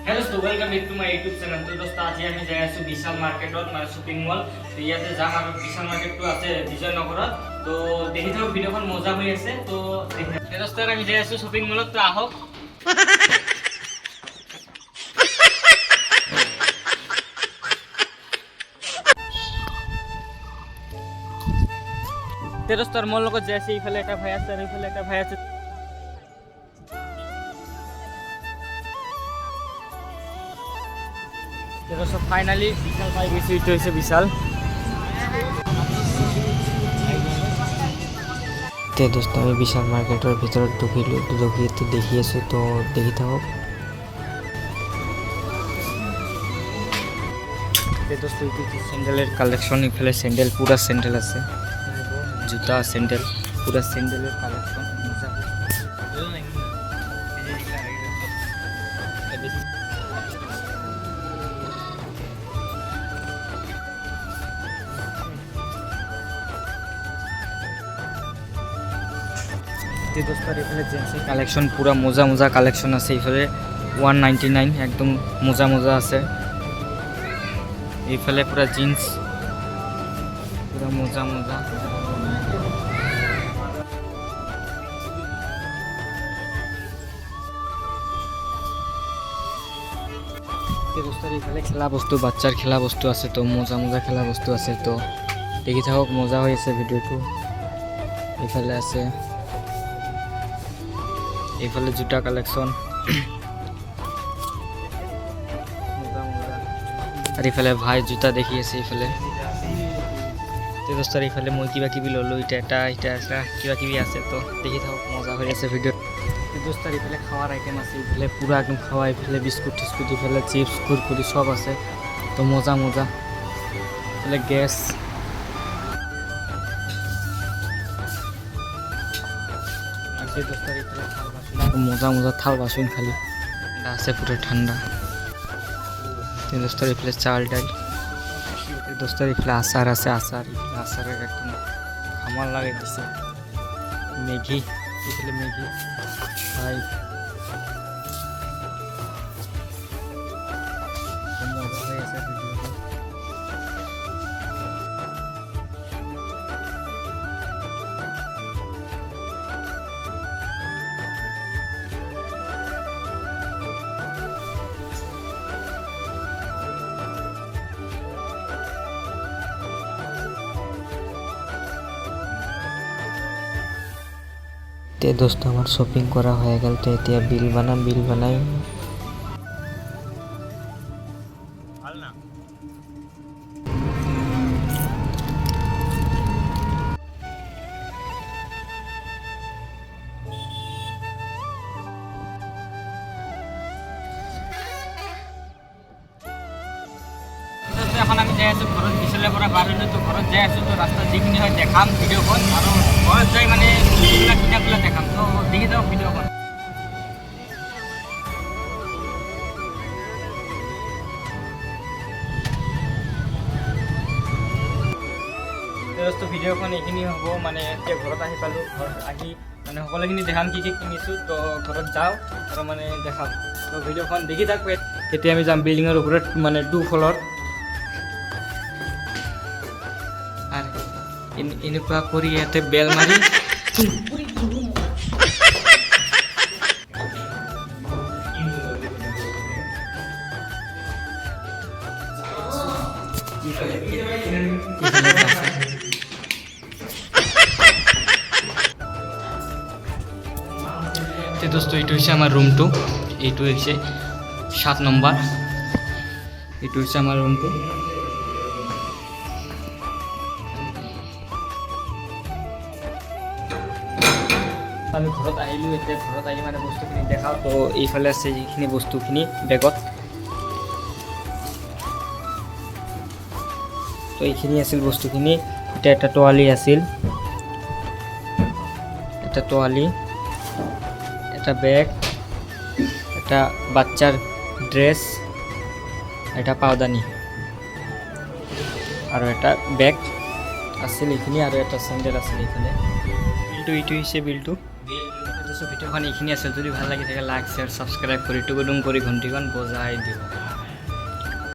Hello दोस्तों, welcome back to my YouTube channel. तो दोस्तों आज আমি যাই আছো বিশাল মার্কেটত মানে শপিং মল। তো ইয়াতে যাম আৰু বিশাল মাৰ্কেটটো আছে বিজয়নগৰত। তো দেখি থাকক ভিডিওখন মজা হৈ আছে। তো দোস্ত আমি যাই আছো শপিং মলত, তো আহক। দোস্ত মোৰ লগত যাই আছে, ইফালে এটা ভাই আছে আৰু ইফালে এটা ভাই আছে। दोस्तों फाइनली विशाल पाई गई, इट है विशाल। तो दोस्तों আমি বিশাল মার্কেটের ভিতরে ঢুকিয়ে তো দেখি আছো, তো দেখি থাকো। दोस्तों सैंडल कलेक्शन इफाले सैंडल पूरा सैंडल আছে, जूता सैंडल पूरा सैंडल कलेक्शन। दोस्तों इफाले जेंट्स कलेक्शन पूरा मजा मजा कलेक्शन আছে, इफाले 199 एकदम मजा मजा আছে। इफाले पूरा जीन्स पूरा मजा मजा। दोस्तों इफाले खेला बस्तु बाच्चार खेला बस्तु আছে, तो मजा मजा खेला बस्तु আছে। तो देखि থাকক मजा হৈ আছে ভিডিওটো। इफाले আছে इफाले जूता कलेक्शन और इफाले भाई जूता देखी আছে इफाले। तो दोस्तों इफाले मैं किबा किबि ललो, इटा किबा किबि আছে। तो देखि থাকক मजा হৈ আছে ভিডিও। तो दोस्तों इफाले खावार आइटेम আছে, इफाले पूरा एकदम खावा, इफाले बिस्कुट टिस्कुट, इफाले चिप्स कुरकुरी सब আছে। तो मजा मजा इफाले गैस मजा मजा थाल बासुन खाली আছে पूरा ठंडा। दोस्तों इफाले चाल डाल, दोस्तों इफाले आचार আছে, आचार एकदम खामार लगे दिसे। मैगी इफाले मैगी भाई मजा হৈ আছে ভিডিওটো। তো দোস্ত আমার শপিং করা হয়ে গেল, তো এতিয়া বিল বানাই। এখন আমি যাই আছো ঘৰত, বিশালৰ পৰা বাহিৰলৈ। তো ঘৰত যাই আছো, তো ৰাস্তাত যিখিনি হয় দেখাম ভিডিঅ'খন, আৰু ঘৰত যাই মানে কিনাবিলাক দেখাম। তো দেখি যাওক ভিডিঅ'খন। ভিডিঅ'খন এইখিনি হ'ব, মানে এতিয়া ঘৰত আহি পালোঁ। ঘৰত আহি মানে সকলোখিনি দেখাম কি কি কিনিছোঁ। তো ঘৰত যাওঁ আৰু মানে দেখাম। তো ভিডিঅ'খন দেখি থাকোঁ। এতিয়া আমি যাম বিল্ডিঙৰ ওপৰত, মানে 2 ফ্ল'ৰত। আৰু এনেকুৱা কৰি ইয়াতে বেল মাৰি दोस्तों ये हमारे आमार रूमटो, ये 7 नम्बर, ये हमारे रूमटो। আমি ঘৰত আহিলোঁ। এতিয়া ঘৰত আহি মানে বস্তুখিনি দেখাওঁ। তো এইফালে আছে যিখিনি বস্তুখিনি বেগত। তো এইখিনি আছিল বস্তুখিনি। এটা এটা তোৱালি আছিল, এটা তোৱালি, এটা বেগ, এটা বাচ্চার ড্রেস, এটা পাওদানি, আর এটা বেগ আছিল এইখিনি, আর এটা স্যান্ডেল আছিল এইখানে। বিলটো এইটো হৈছে বিলটো। ভিডিঅ'খন এইখিনি আছিল যদি ভাল লাগি থাকে লাইক শ্বেয়াৰ ছাবস্ক্ৰাইব কৰি টুকুডুম কৰি ঘণ্টিখন বজাই দিওঁ